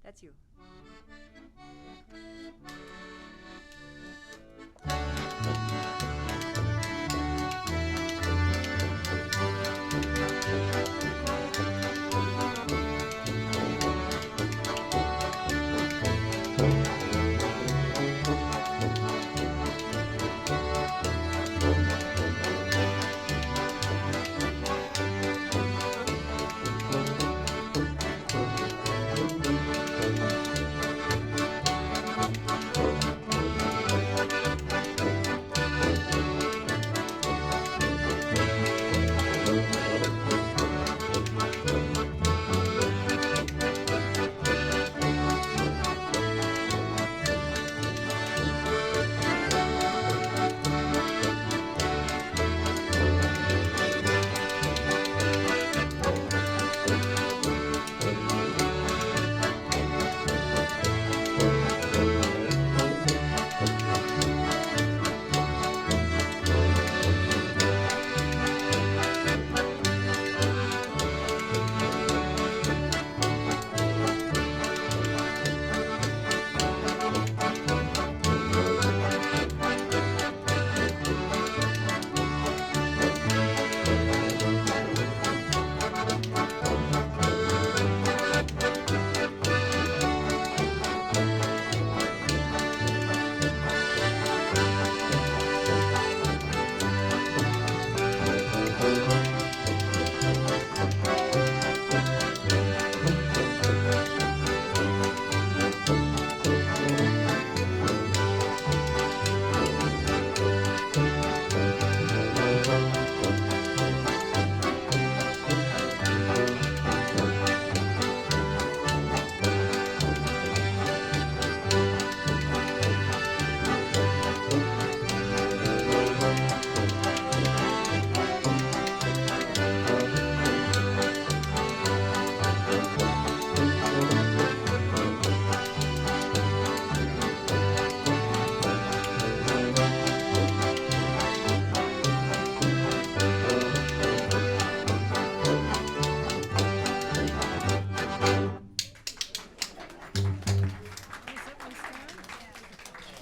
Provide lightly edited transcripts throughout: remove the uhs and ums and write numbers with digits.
That's you.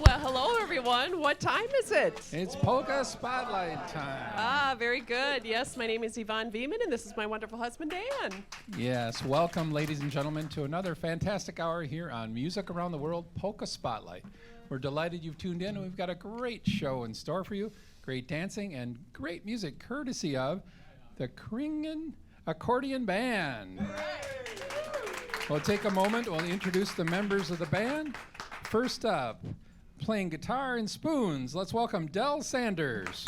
Well, hello, everyone. What time is it? It's Polka Spotlight time. Ah, very good. Yes, my name is Yvonne Viehman, and this is my wonderful husband, Dan. Yes, welcome, ladies and gentlemen, to another fantastic hour here on Music Around the World Polka Spotlight. We're delighted you've tuned in, and we've got a great show in store for you. Great dancing and great music courtesy of the Kringen Accordion Band. We'll take a moment. We'll introduce the members of the band. First up, playing guitar and spoons, let's welcome Del Sanders.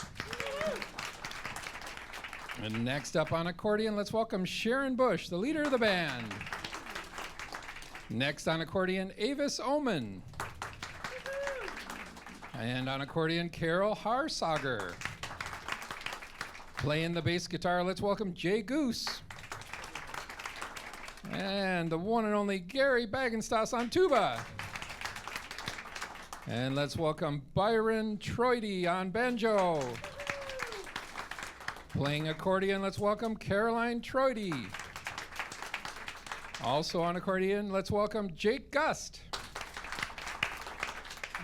And next up on accordion, let's welcome Sharon Bush, the leader of the band. Next on accordion, Avis Oman. And on accordion, Carol Harsager. Playing the bass guitar, let's welcome Jay Goose. And the one and only Gary Bagenstas on tuba. And let's welcome Byron Troide on banjo. Playing accordion, let's welcome Caroline Troide. Also on accordion, let's welcome Jake Gust.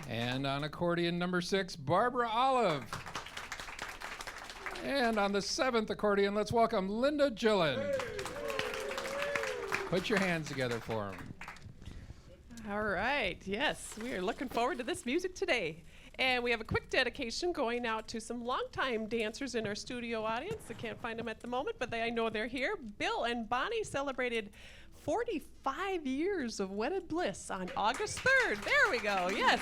And on accordion number 6, Barbara Olive. And on the 7th accordion, let's welcome Linda Gillen. Put your hands together for them. All right. Yes, we are looking forward to this music today. And we have a quick dedication going out to some longtime dancers in our studio audience. I can't find them at the moment, but I know they're here. Bill and Bonnie celebrated 45 years of wedded bliss on August 3rd. There we go. Yes.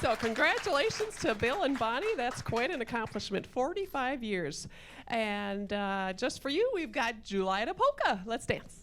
So congratulations to Bill and Bonnie. That's quite an accomplishment. 45 years. And just for you, we've got July to Polka. Let's dance.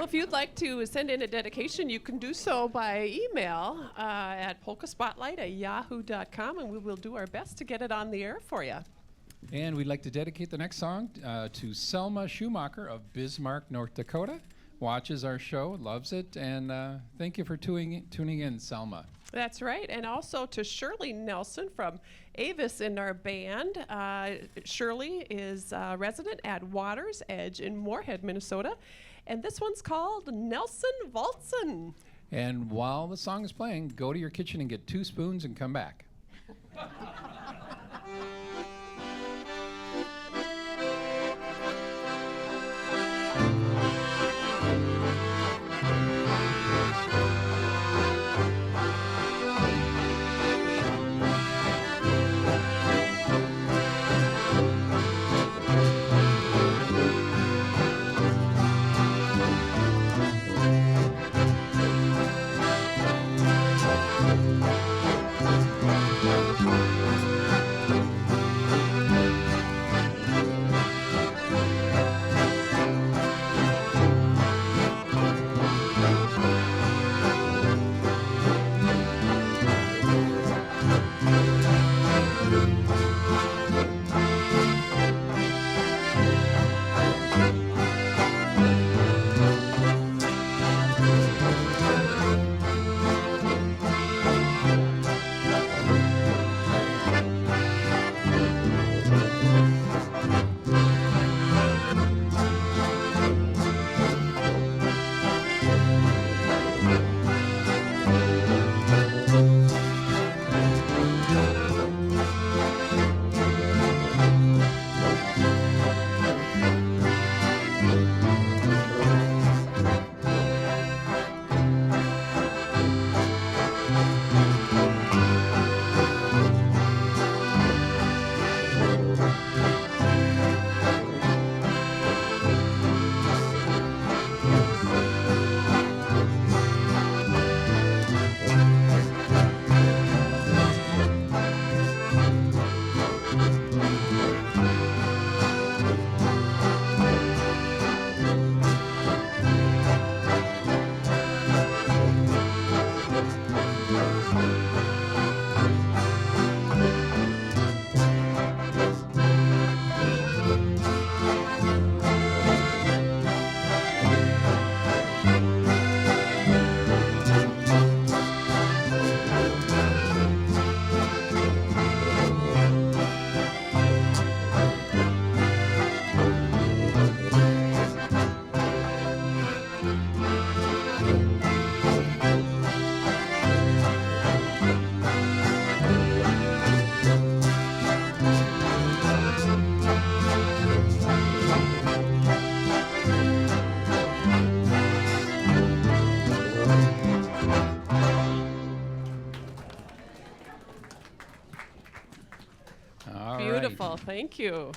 Well, if you'd like to send in a dedication, you can do so by email at polkaspotlight@yahoo.com, and we will do our best to get it on the air for you. And we'd like to dedicate the next song to Selma Schumacher of Bismarck, North Dakota. Watches our show, loves it, and thank you for tuning in, Selma. That's right. And also to Shirley Nelson from Avis in our band. Shirley is a resident at Water's Edge in Moorhead, Minnesota. And this one's called Nelson Waltzen. And while the song is playing, go to your kitchen and get 2 spoons and come back. Beautiful. Thank you.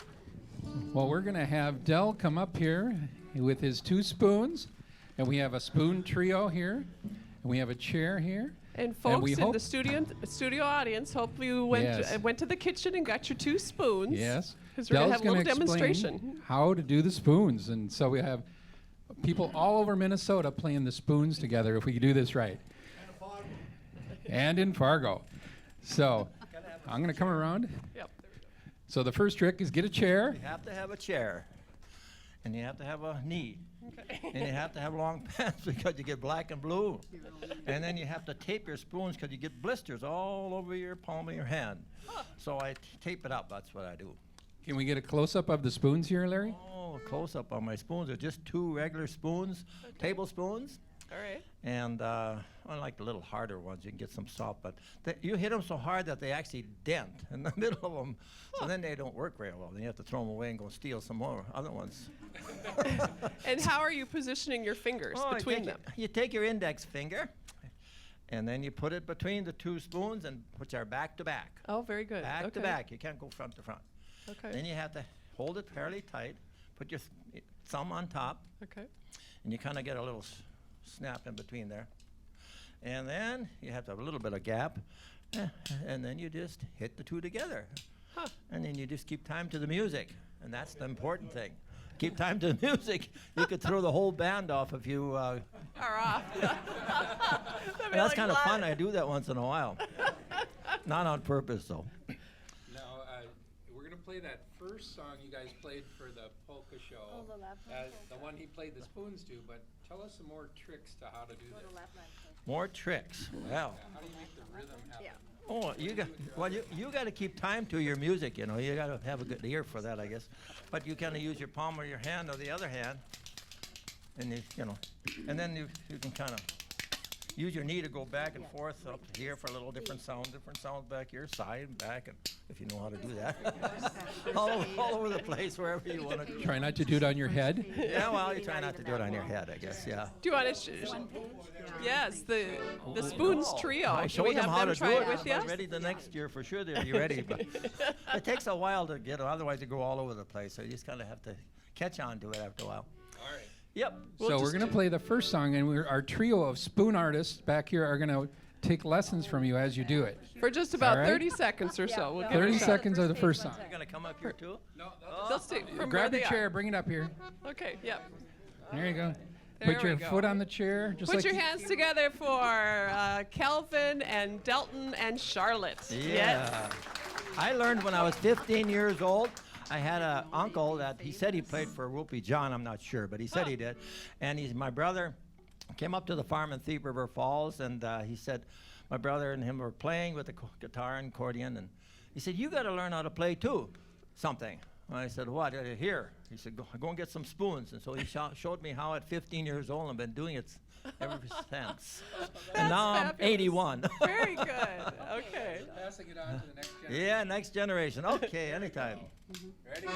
Well, we're going to have Del come up here with his 2 spoons, and we have a spoon trio here, and we have a chair here. And folks in the studio audience, hopefully you went to the kitchen and got your 2 spoons. Yes. Because we're going to have a little demonstration. Explain how to do the spoons. And so we have people all over Minnesota playing the spoons together if we do this right. And in Fargo. So I'm going to come around. Yep. So the first trick is get a chair. You have to have a chair, and you have to have a knee, and you have to have long pants because you get black and blue, and then you have to tape your spoons because you get blisters all over your palm of your hand. So I tape it up. That's what I do. Can we get a close-up of the spoons here, Larry? Oh, a close-up on my spoons. They're just 2 regular spoons, tablespoons. All right. And unlike the little harder ones, you can get some salt, but you hit them so hard that they actually dent in the middle of them, so then they don't work very well. Then you have to throw them away and go steal some more other ones. And how are you positioning your fingers between them? You take your index finger, and then you put it between the 2 spoons, and which are back to back. Oh, very good. Back to back. You can't go front to front. Okay. Then you have to hold it fairly tight, put your thumb on top, Okay. and you kind of get a little snap in between there. And then you have to have a little bit of gap, and then you just hit the 2 together. And then you just keep time to the music, and that's the important thing. keep time to the music, you could throw the whole band off if you. Are off. And that's kind of fun. I do that once in a while. Not on purpose, though. Now, we're going to play that first song you guys played for the polka show. Oh, the Lapland The one he played the spoons to, but tell us some more tricks to how to do Go to this. Lapland first. More tricks. Well. How do you make the rhythm happen? Yeah. Oh, you got to keep time to your music. You know, you got to have a good ear for that, I guess. But you kind of use your palm of your hand or the other hand, and and then you can kind of use your knee to go back and forth up here for a little different sounds back here, side and back, and if you know how to do that, all over the place, wherever you want to. Try not to do it on your head. Yeah, well, you try not to do it on your head, I guess. Yeah. Do you want to? Yes, the spoons trio. I Do showed we them have how them to try do it it. with you? I'm ready the next year for sure. They'll be ready, but it takes a while to get it. Otherwise, you go all over the place. So you just kind of have to catch on to it after a while. All right. Yep. So we're going to play the first song, and our trio of spoon artists back here are going to take lessons from you as you do it. For just about All right. 30 seconds or so. We'll give it a 30 shot. seconds of the first song. You're gonna come up here too? No, They'll stay from grab where your they chair, are. bring it up here. Okay, yep. There you go. There Put we your go. foot on the chair, just Put like your you- hands together for Kelvin and Delton and Charlotte. Yeah. Yes. I learned when I was 15 years old. I had an uncle that he said he played for Whoopi John. I'm not sure, but he said he did. And my brother came up to the farm in Thief River Falls, and he said my brother and him were playing with the guitar and accordion, and he said, "You got to learn how to play too, something." And I said, "What?" Here. He said, go and get some spoons. And so he showed me how at 15 years old. I've been doing it ever since. And now I'm fabulous. 81. Very good. Okay. Passing it on to the next generation. Yeah, next generation. Okay, anytime. Ready?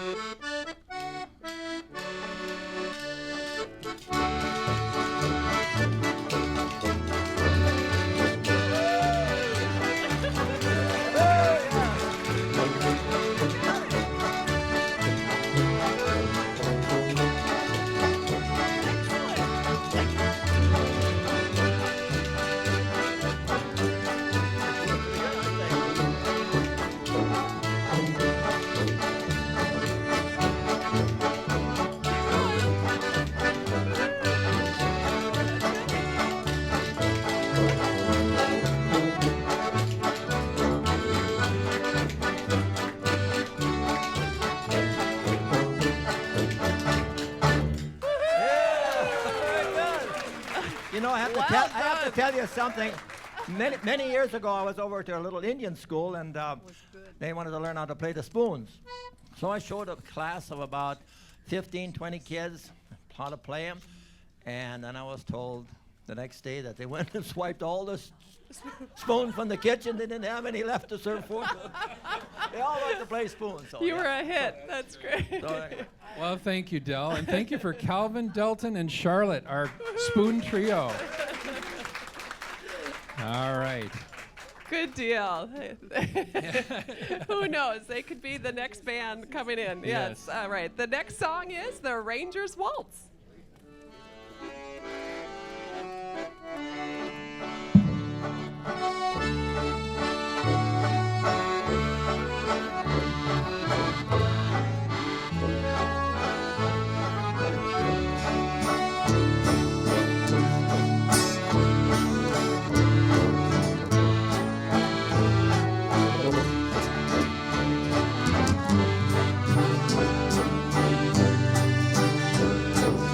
You know, I have to tell you something. Many years ago, I was over to a little Indian school, and they wanted to learn how to play the spoons. So I showed a class of about 15, 20 kids how to play them, and then I was told the next day that they went and swiped all the spoons from the kitchen. They didn't have any left to serve food. They all like to play spoons. So You were yeah. a hit. That's great. So, Well, thank you, Del, and thank you for Calvin, Delton, and Charlotte, our spoon trio. All right. Good deal. Who knows? They could be the next band coming in. Yes. Yes. All right. The next song is The Rangers Waltz. Thank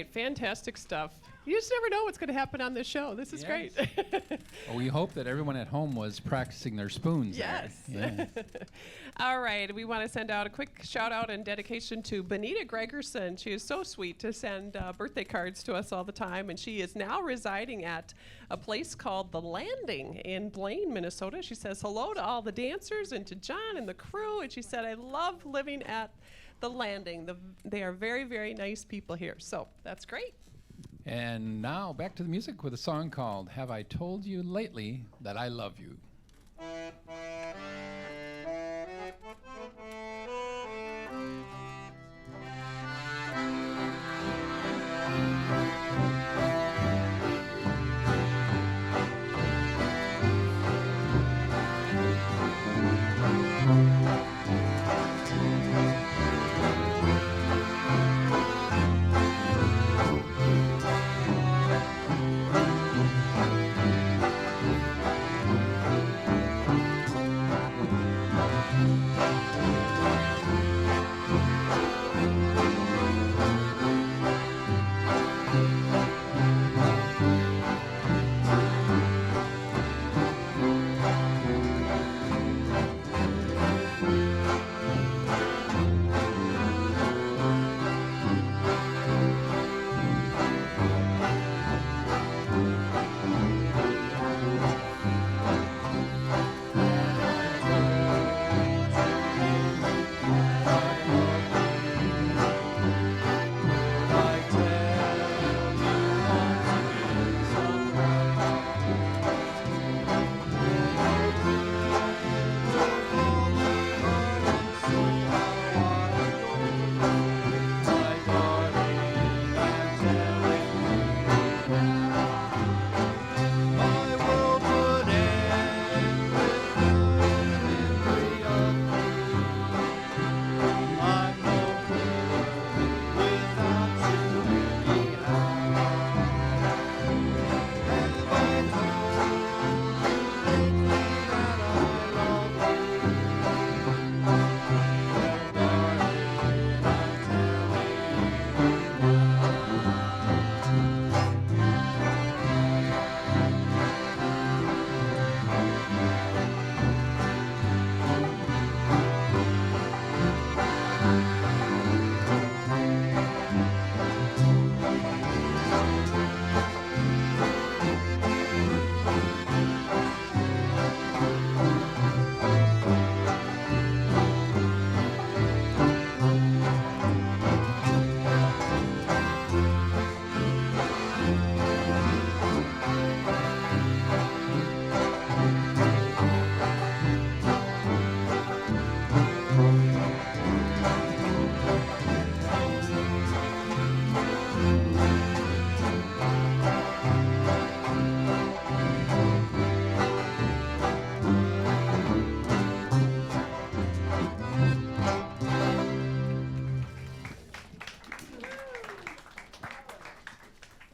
fantastic stuff. You just never know what's going to happen on this show. This is great. Well, we hope that everyone at home was practicing their spoons. Yes. There. Yeah. All right. We want to send out a quick shout out and dedication to Benita Gregerson. She is so sweet to send birthday cards to us all the time. And she is now residing at a place called The Landing in Blaine, Minnesota. She says hello to all the dancers and to John and the crew. And she said, I love living at The Landing. They are very, very nice people here. So that's great. And now back to the music with a song called Have I Told You Lately That I Love You?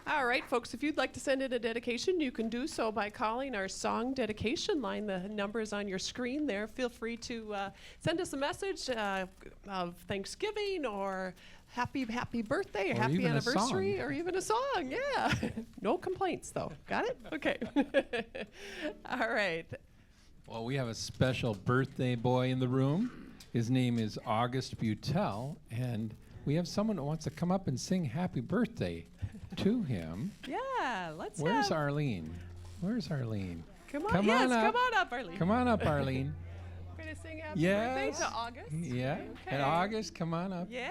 All right, folks, if you'd like to send in a dedication, you can do so by calling our song dedication line. The number is on your screen there. Feel free to send us a message of Thanksgiving or happy birthday, or happy even a anniversary, song. or even a song. Yeah. No complaints, though. Got it? Okay. All right. Well, we have a special birthday boy in the room. His name is August Butel, and we have someone that wants to come up and sing happy birthday to him. Yeah, let's Where's have... Arlene? Where's Arlene? Come on, Come yes, on up. come on up, Arlene. Come on up, Arlene. We're going to sing happy Yes. birthday to August. Yeah. Okay. And August, come on up. Yeah,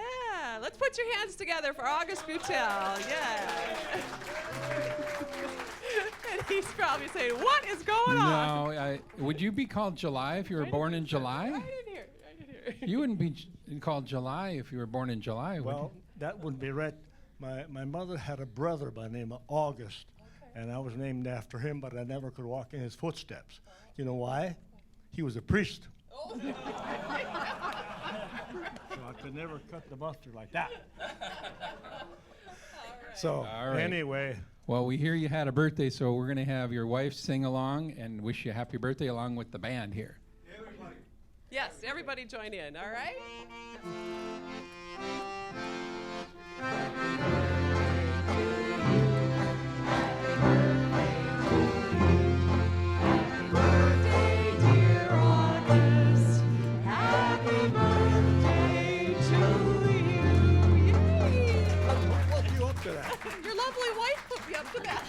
let's put your hands together for August Butel. Yeah. And he's probably saying, what is going on? No, would you be called July if you were born in July? Right in here, right in here. You wouldn't be called July if you were born in July, would Well, that wouldn't be right. My mother had a brother by the name of August, and I was named after him, but I never could walk in his footsteps. You know why? He was a priest. So I could never cut the mustard like that. So All right. anyway, Well, we hear you had a birthday, so we're going to have your wife sing along and wish you a happy birthday along with the band here. Yes, everybody join in, all right? Woke you up to that. Your lovely wife put me up to that.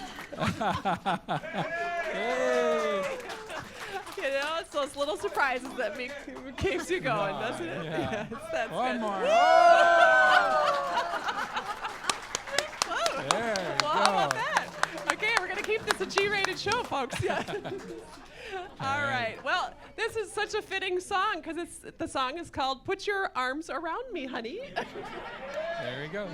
Hey. You know, it's those little surprises that keeps you going, doesn't it? Yeah. Yes, that's One good. more. Whoa. There you Well, how about go. that? Okay, we're going to keep this a G-rated show, folks. Yeah. All right. Well, this is such a fitting song because the song is called "Put Your Arms Around Me, Honey." There we go.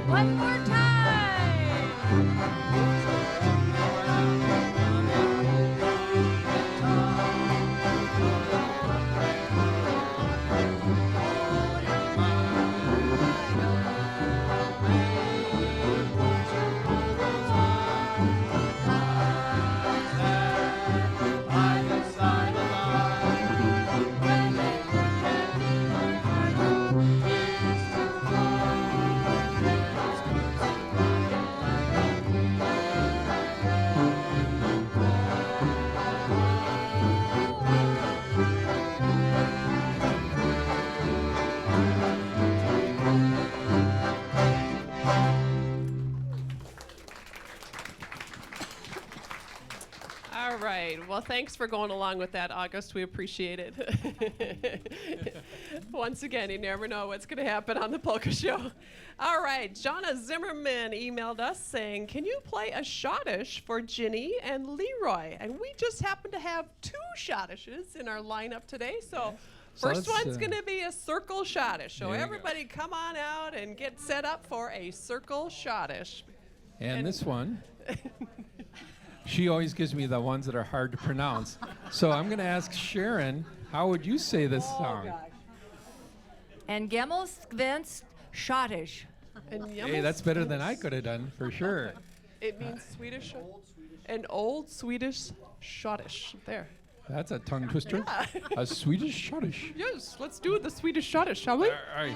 One more time. All right. Well, thanks for going along with that, August. We appreciate it. Once again, you never know what's going to happen on the Polka Show. All right. Jonna Zimmerman emailed us saying, "Can you play a schottisch for Ginny and Leroy?" And we just happen to have 2 schottisches in our lineup today. So So first let's, one's going to be a circle schottisch. So there you go. everybody come on out and get set up for a circle schottisch. And this one, she always gives me the ones that are hard to pronounce. So I'm going to ask Sharon, how would you say this song? And Gemmels Gvens Schottisch. And Hey, that's better than I could have done, for sure. It means Swedish. An old Swedish schottisch. There. That's a tongue twister. A Swedish Schottish. Yes, let's do the Swedish schottisch, shall we? All right.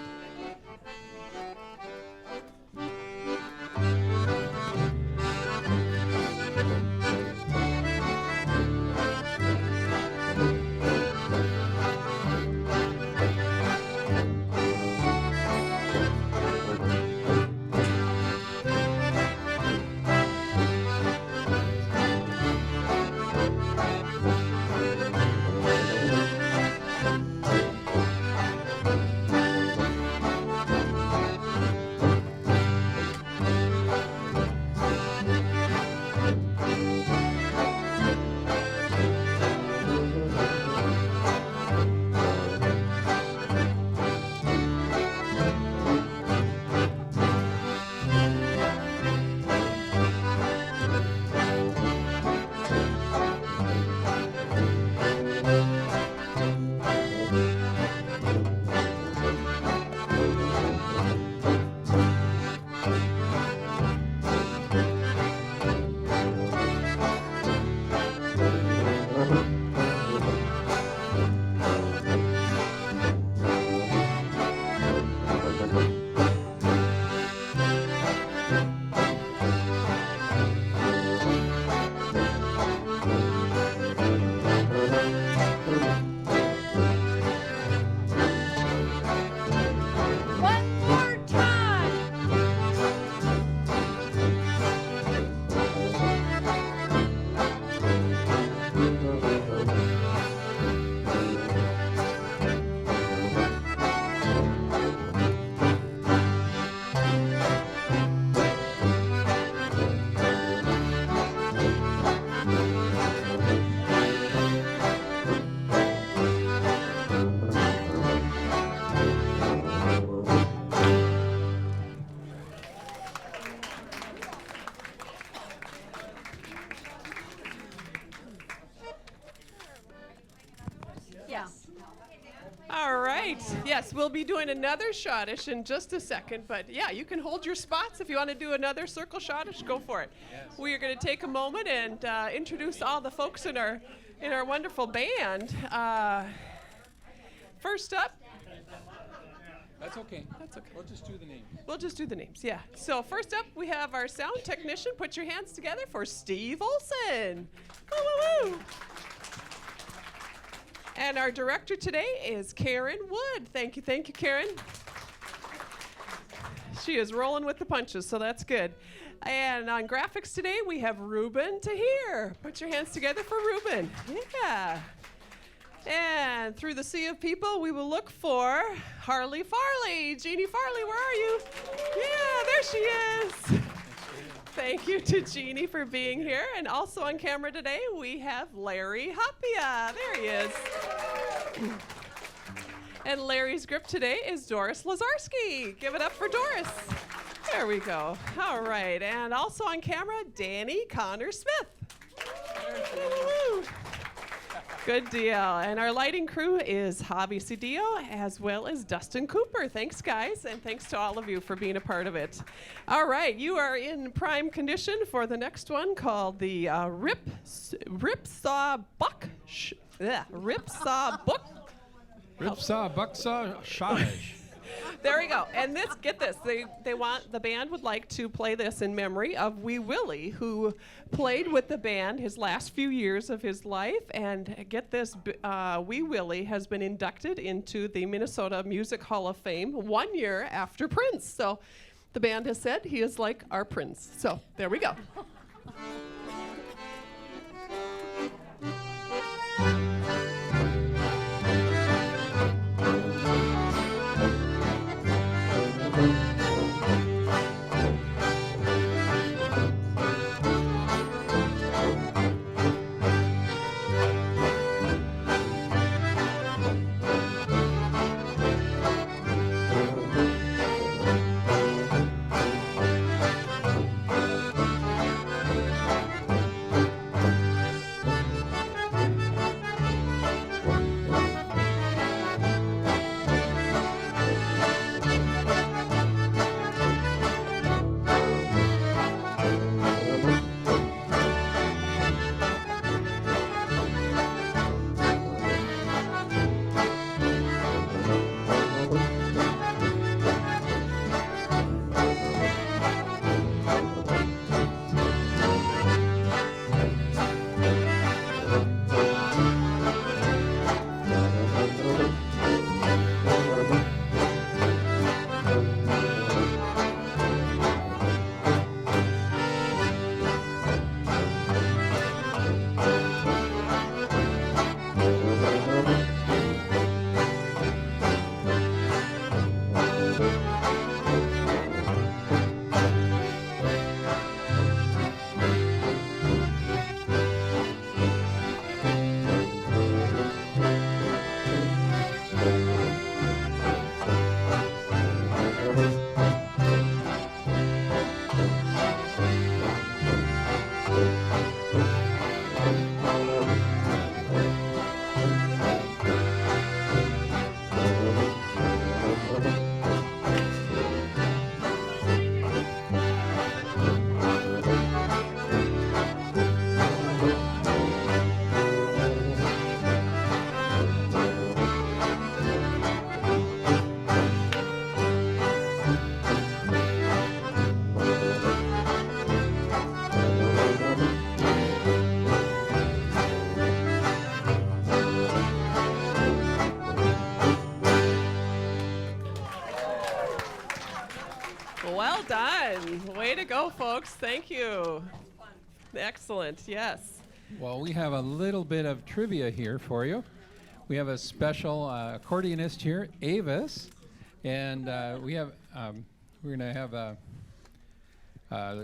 right. Yes, we'll be doing another schottish in just a second. But yeah, you can hold your spots. If you want to do another circle schottish, go for it. Yes. We are going to take a moment and introduce all the folks in our wonderful band. First up. That's okay. That's okay. We'll just do the names. We'll just do the names, yeah. So first up, we have our sound technician. Put your hands together for Steve Olson. Woo, woo, woo. And our director today is Karen Wood. Thank you, Karen. She is rolling with the punches, so that's good. And on graphics today, we have Ruben Tahir. Put your hands together for Ruben. Yeah. And through the sea of people, we will look for Harley Farley. Jeannie Farley, where are you? Yeah, there she is. Thank you to Jeannie for being here. And also on camera today, we have Larry Hoppia. There he is. And Larry's grip today is Doris Lazarski. Give it up for Doris. There we go. All right. And also on camera, Danny Connor Smith. Woo-hoo. Good deal. And our lighting crew is Javi Cedillo as well as Dustin Cooper. Thanks, guys, and thanks to all of you for being a part of it. All right, you are in prime condition for the next one called the Ripsaw Bucksaw Schottish. There we go. And this, get this, the band would like to play this in memory of Wee Willie, who played with the band his last few years of his life. And get this, Wee Willie has been inducted into the Minnesota Music Hall of Fame 1 year after Prince. So the band has said he is like our Prince. So there we go. Well done. Way to go, folks. Thank you. Excellent. Yes. Well, we have a little bit of trivia here for you. We have a special accordionist here, Avis, and we're going to have a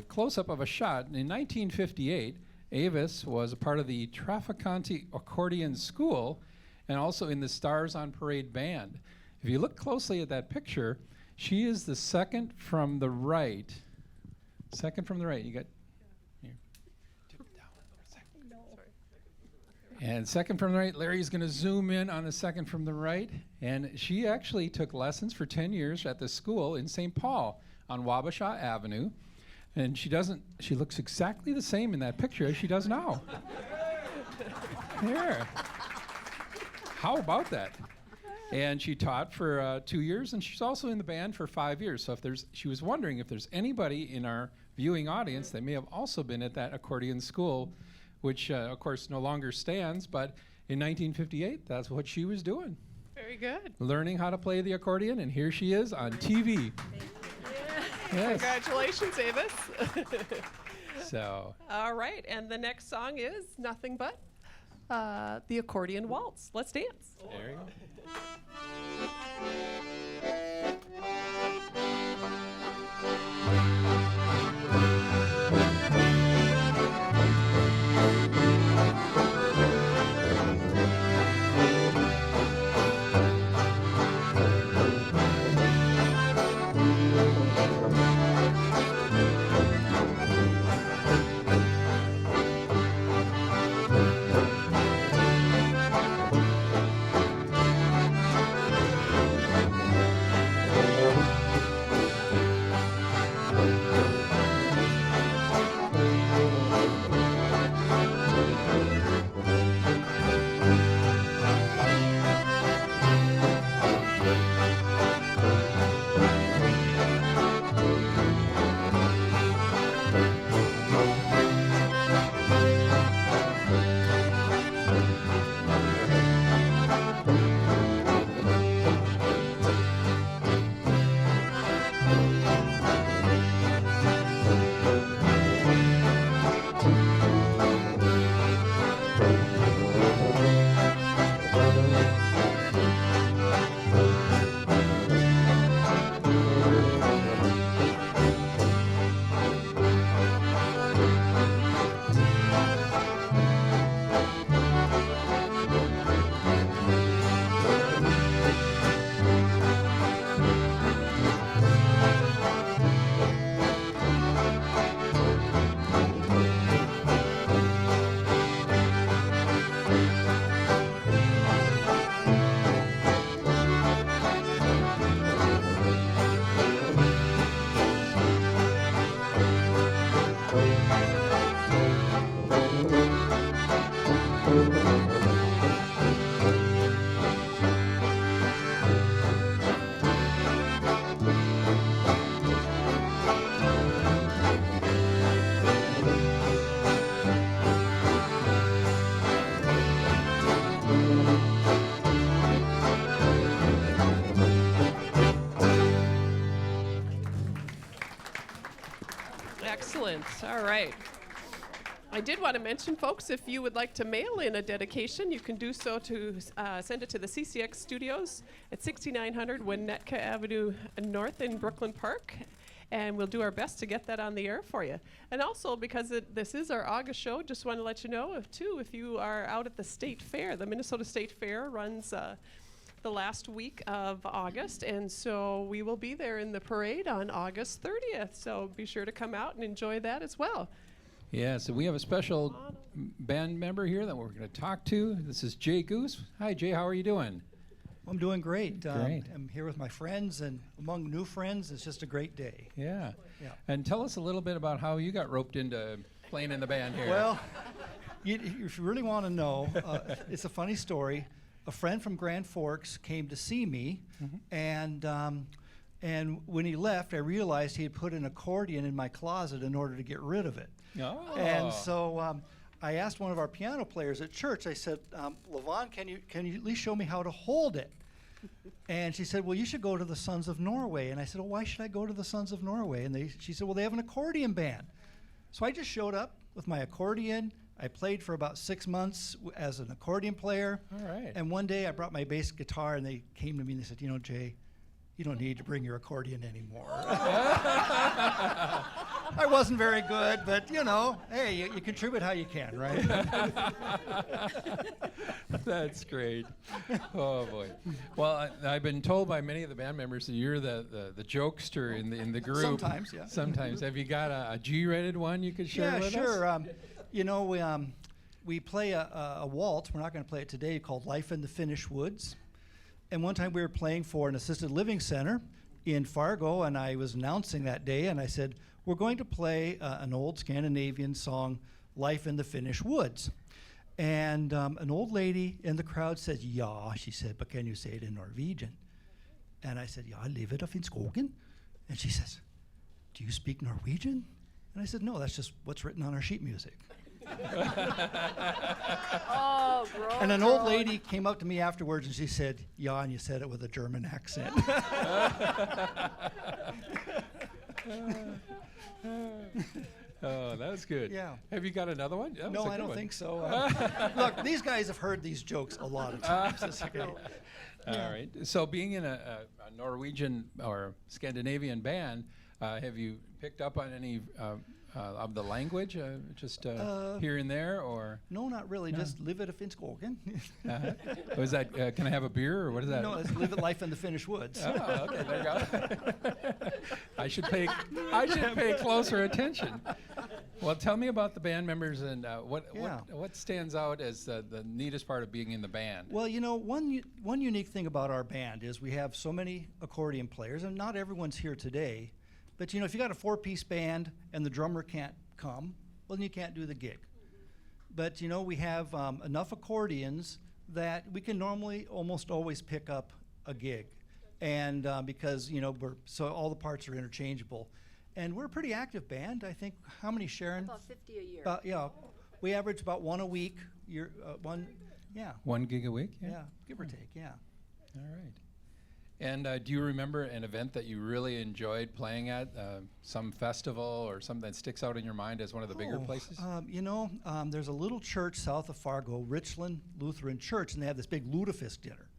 close-up of a shot. In 1958, Avis was a part of the Trafficante Accordion School and also in the Stars on Parade band. If you look closely at that picture, she is the second from the right. Second from the right. You got here. And second from the right, Larry's going to zoom in on the second from the right. And she actually took lessons for 10 years at the school in St. Paul on Wabasha Avenue. And she looks exactly the same in that picture as she does now. There. How about that? And she taught for 2 years, and she's also in the band for 5 years. So she was wondering if there's anybody in our viewing audience that may have also been at that accordion school, which of course no longer stands, but in 1958, that's what she was doing. Very good. Learning how to play the accordion, and here she is on TV. Yes. Congratulations, Avis. So. All right, and the next song is nothing but the accordion waltz. Let's dance. There you go. Excellent. All right. I did want to mention, folks, if you would like to mail in a dedication, you can do so to send it to the CCX Studios at 6900 Winnetka Avenue North in Brooklyn Park. And we'll do our best to get that on the air for you. And also, because this is our August show, just want to let you know, if you are out at the State Fair, the Minnesota State Fair runs the last week of August, and so we will be there in the parade on August 30th. So be sure to come out and enjoy that as well. Yeah, so we have a special band member here that we're going to talk to. This is Jay Goose. Hi, Jay, how are you doing? I'm doing great. Great. I'm here with my friends, and among new friends, it's just a great day. Yeah. Yeah. And tell us a little bit about how you got roped into playing in the band here. Well, if you really want to know, it's a funny story. A friend from Grand Forks came to see me, and when he left, I realized he had put an accordion in my closet in order to get rid of it. Oh. And so I asked one of our piano players at church. I said, Yvonne, can you at least show me how to hold it? And she said, well, you should go to the Sons of Norway. And I said, well, why should I go to the Sons of Norway? And she said, well, they have an accordion band. So I just showed up with my accordion. I played for about 6 months as an accordion player. All right. And one day I brought my bass guitar, and they came to me and they said, you know, Jay, you don't need to bring your accordion anymore. I wasn't very good, but, you know, hey, you contribute how you can, right? That's great. Oh, boy. Well, I've been told by many of the band members that you're the jokester in the group. Sometimes, yeah. Sometimes. Have you got a G-rated one you could share with us? Yeah, sure. You know, we play a waltz. We're not going to play it today, called Life in the Finnish Woods. And one time we were playing for an assisted living center in Fargo, and I was announcing that day, and I said, we're going to play an old Scandinavian song, Life in the Finnish Woods. And an old lady in the crowd said, "Ja," she said, "but can you say it in Norwegian?" And I said, "Ja, livet of in skogen." And she says, "Do you speak Norwegian?" And I said, "No, that's just what's written on our sheet music." Oh, bro. And an old lady came up to me afterwards and she said, "Ja," and you said it with a German accent. Oh, that was good. Yeah. Have you got another one? That was No, a I good don't one. think so. Look, these guys have heard these jokes a lot of times. It's okay. All right. So being in a Norwegian or Scandinavian band, have you picked up on any of the language, just here and there, or? No, not really. No. Just live it a Finskogen. Was that, can I have a beer, or what is that? No, it's live it life in the Finnish woods. Oh, okay, there you go. I should pay closer attention. Well, tell me about the band members and what stands out as the neatest part of being in the band. Well, you know, one unique thing about our band is we have so many accordion players, and not everyone's here today. But you know, if you got a 4-piece band and the drummer can't come, well, then you can't do the gig. But you know, we have enough accordions that we can normally almost always pick up a gig, and because you know so all the parts are interchangeable, and we're a pretty active band. I think how many, Sharon? About 50 a year. Yeah, we average about one a week. Yeah, 1 gig a week? yeah, give or take, yeah. All right. And do you remember an event that you really enjoyed playing at, some festival or something that sticks out in your mind as one of the bigger places? You know, there's a little church south of Fargo, Richland Lutheran Church, and they have this big lutefisk dinner.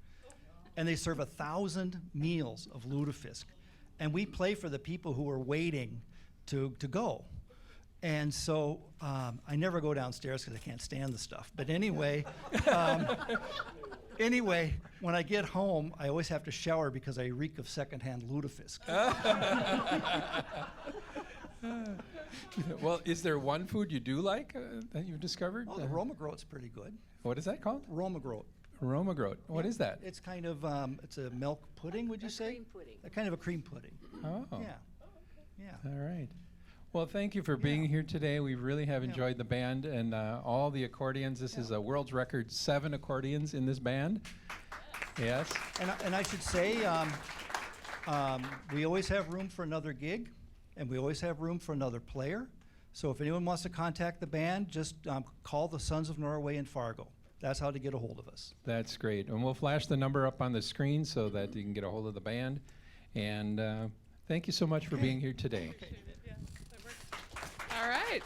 And they serve 1,000 meals of lutefisk. And we play for the people who are waiting to go. And so I never go downstairs because I can't stand the stuff. But anyway, anyway, when I get home, I always have to shower because I reek of secondhand lutefisk. Well, is there one food you do like that you've discovered? Oh, the Romagrote's pretty good. What is that called? Romagrote. Romagrote. What Yeah. is that? It's kind of, it's a milk pudding, would you say? Cream pudding. A kind of a cream pudding. Oh. Yeah. Yeah. All right. Well, thank you for being here today. We really have enjoyed the band and all the accordions. This is a world's record, 7 accordions in this band. Yes. And I should say, we always have room for another gig, and we always have room for another player. So if anyone wants to contact the band, just call the Sons of Norway in Fargo. That's how to get a hold of us. That's great. And we'll flash the number up on the screen so that you can get a hold of the band. And thank you so much for being here today. All right.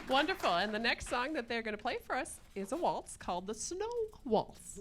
Wonderful. And the next song that they're going to play for us is a waltz called the Snow Waltz.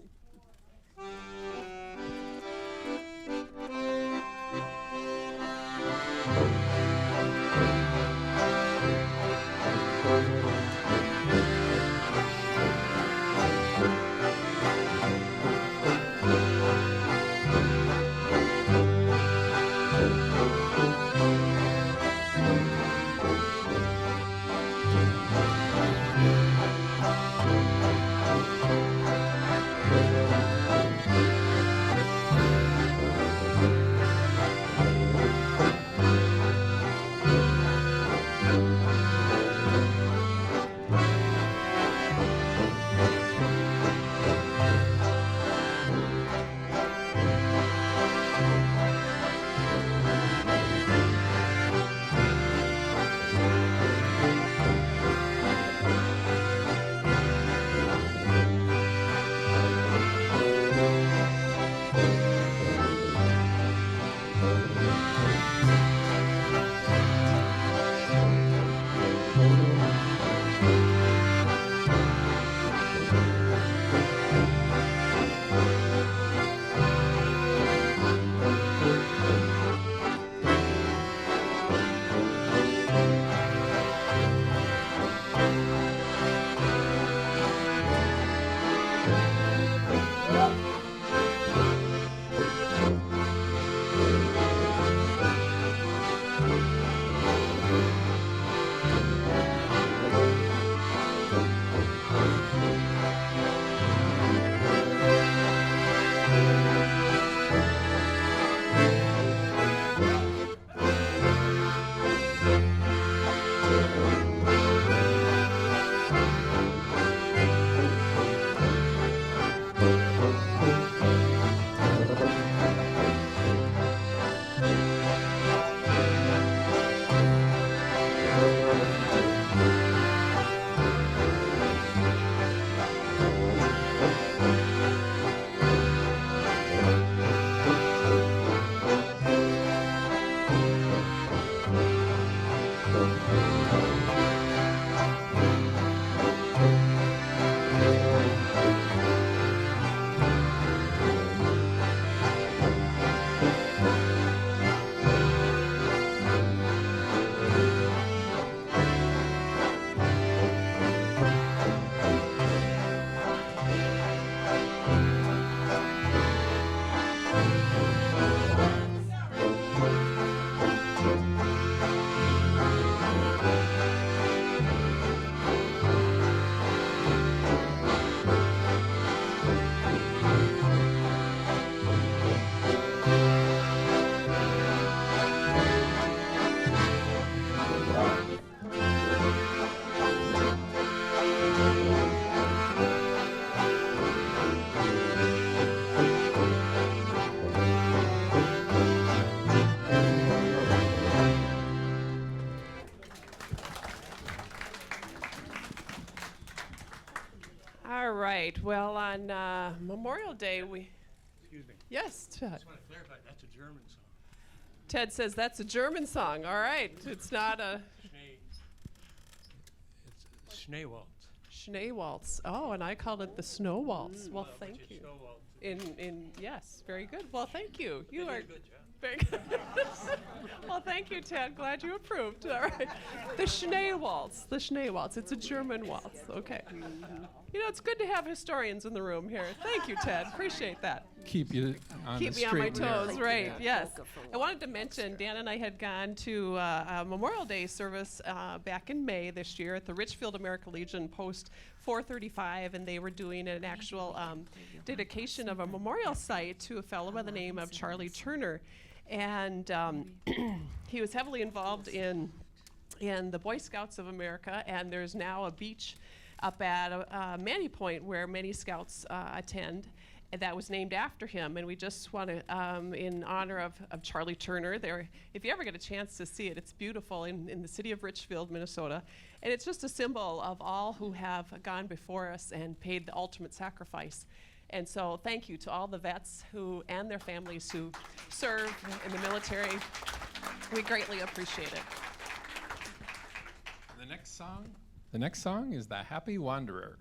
right. Well, on Memorial Day, we. Excuse me. Yes, Ted. I just want to clarify, that's a German song. Ted says that's a German song. All right. It's not a It's Schneewaltz. Schneewaltz. Oh, and I called it the Snow Waltz. Well, thank Which is you. Schneewaltz. Yes, very good. Well, thank you. You did are a good job. very good. Well, thank you, Ted. Glad you approved. All right. The Schneewaltz. The Schneewaltz. It's a German waltz. Okay. You know, it's good to have historians in the room here. Thank you, Ted. Appreciate that. Keep you on Keep the me on my straight and narrow. toes, right? Yes. I wanted to mention Dan and I had gone to a Memorial Day service back in May this year at the Richfield American Legion Post 435, and they were doing an actual dedication of a memorial site to a fellow by the name of Charlie Turner, and he was heavily involved in the Boy Scouts of America, and there's now a beach up at Manny Point where many scouts attend. And that was named after him, and we just want to, in honor of Charlie Turner, there. If you ever get a chance to see it, it's beautiful in the city of Richfield, Minnesota, and it's just a symbol of all who have gone before us and paid the ultimate sacrifice. And so, thank you to all the vets who and their families who serve in the military. We greatly appreciate it. The next song is "The Happy Wanderer."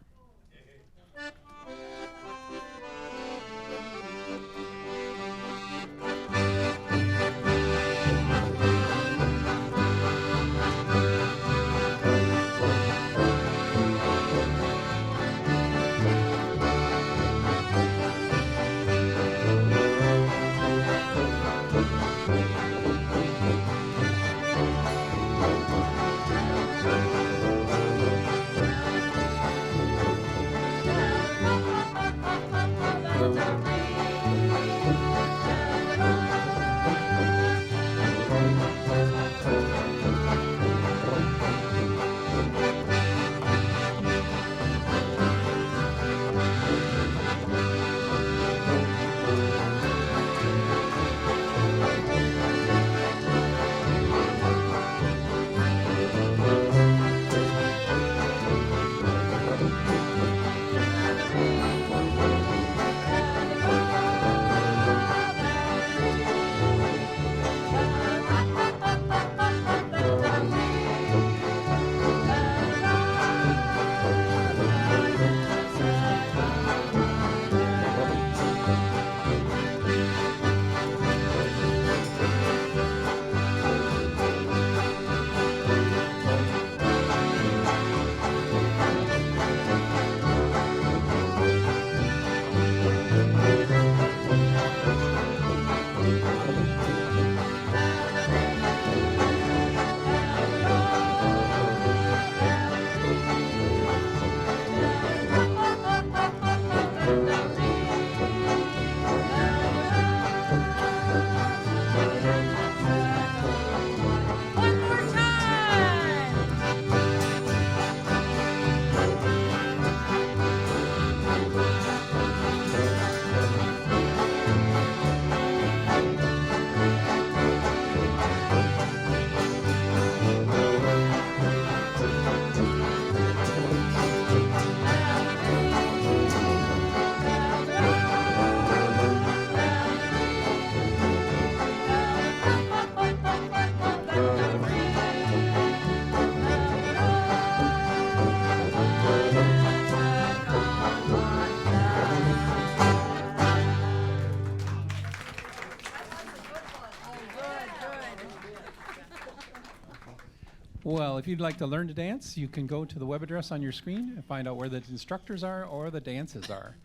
Well, if you'd like to learn to dance, you can go to the web address on your screen and find out where the instructors are or the dances are.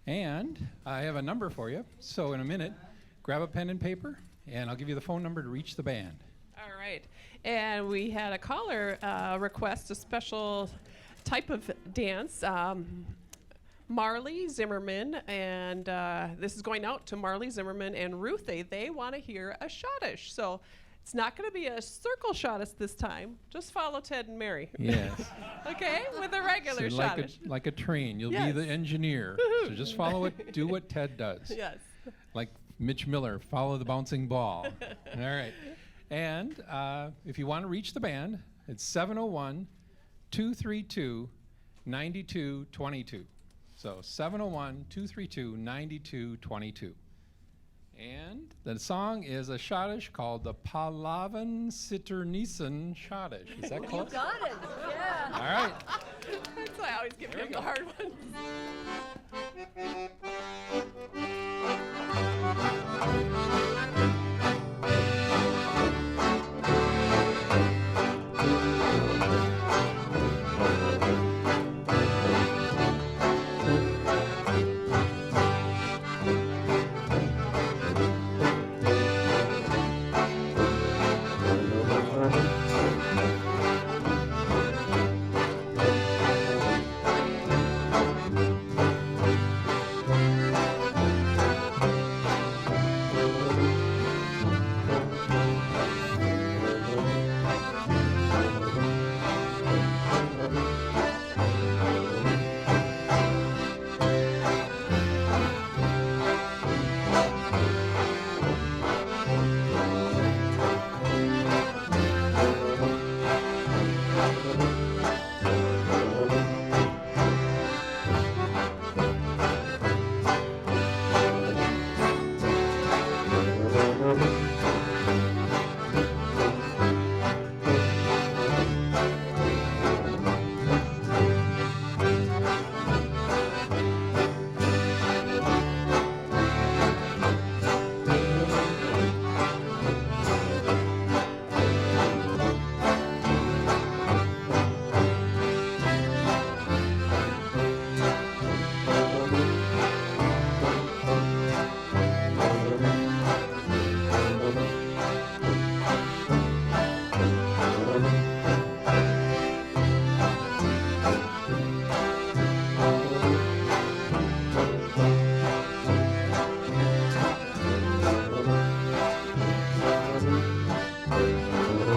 And I have a number for you. So in a minute, grab a pen and paper, and I'll give you the phone number to reach the band. All right. And we had a caller request a special type of dance. Marley Zimmerman, and this is going out to Marley Zimmerman and Ruthie. They want to hear a schottisch. So it's not going to be a circle schottisch this time. Just follow Ted and Mary. Yes. Okay? With a regular So schottisch. like a train, you'll Yes. be the engineer. So just follow it, do what Ted does. Yes. Like Mitch Miller, follow the bouncing ball. All right. And if you want to reach the band, it's 701-232-9222. So 701-232-9222. And the song is a Schottish called the Palavan Sitternissen Schottish. Is that close? Got it. Yeah. All right. That's why I always give There we him the go. hard ones.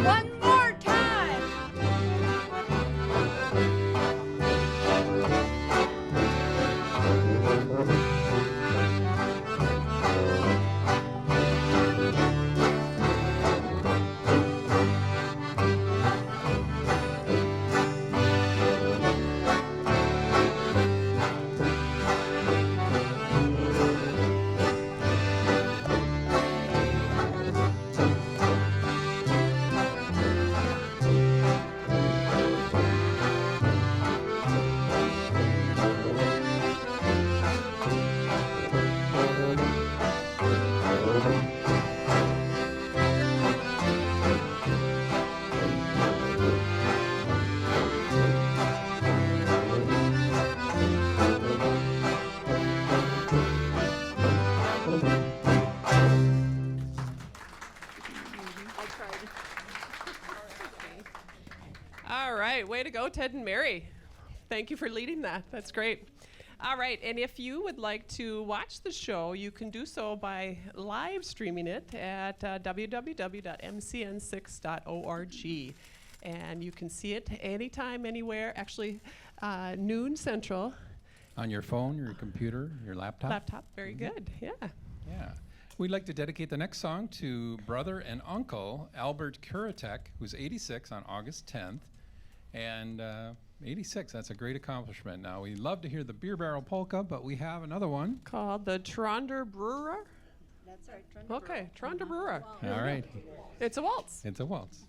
One more time. I tried. All right, way to go, Ted and Mary. Thank you for leading that. That's great. All right, and if you would like to watch the show, you can do so by live streaming it at www.mcn6.org. And you can see it anytime, anywhere, actually noon central. On your phone, your computer, your laptop? Laptop, very good, yeah. Yeah. We'd like to dedicate the next song to brother and uncle Albert Kuritek, who's 86 on August 10th. And 86, that's a great accomplishment. Now, we love to hear the Beer Barrel Polka, but we have another one. Called the Tronder Brewer. That's right. Okay, Tronder Brewer. All right. It's a waltz. It's a waltz.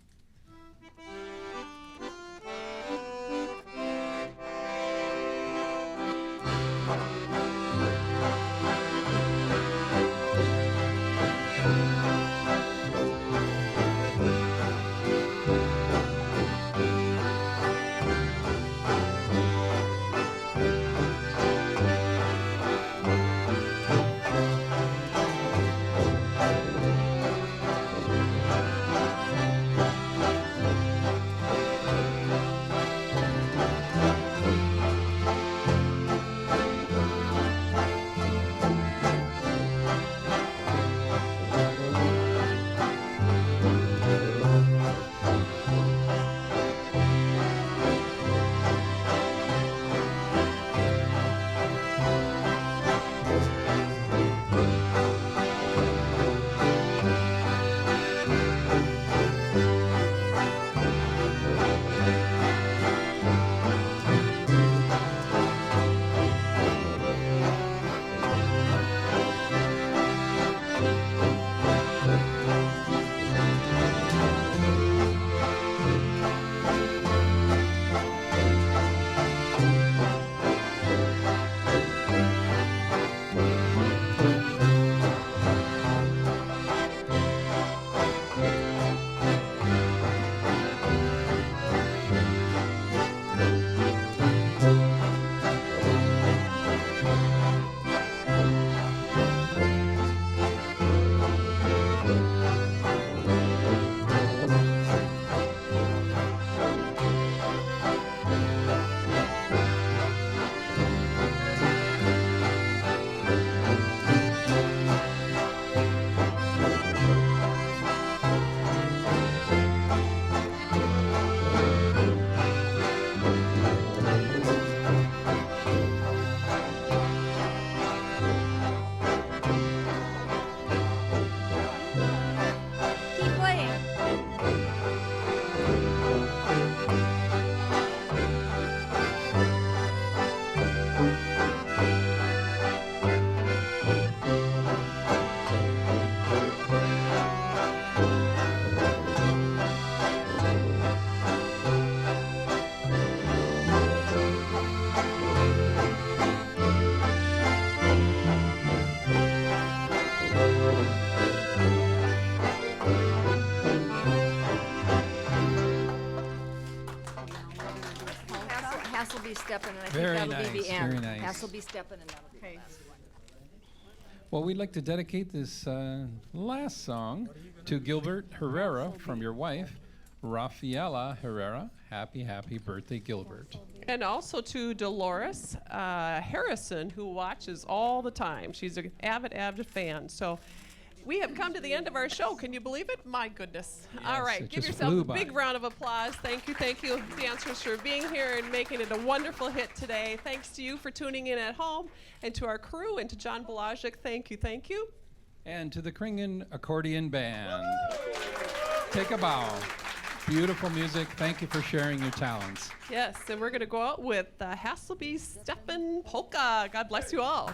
stepping, and I think Very that'll be nice, the end. very nice. Has'll be stepping, and that'll be the last one. Well, we'd like to dedicate this last song to Gilbert Herrera from your wife, Rafaela Herrera. Happy, happy birthday, Gilbert. And also to Dolores Harrison, who watches all the time. She's an avid fan. So we have come to the end of our show. Can you believe it? My goodness. All Yes, right, it give just yourself flew a by. big round of applause. Thank you, dancers, for being here and making it a wonderful hit today. Thanks to you for tuning in at home, and to our crew, and to John Balajic. Thank you. And to the Kringen Accordion Band. Take a bow. Beautiful music. Thank you for sharing your talents. Yes, and we're going to go out with the Hasselby Steppen Polka. God bless you all.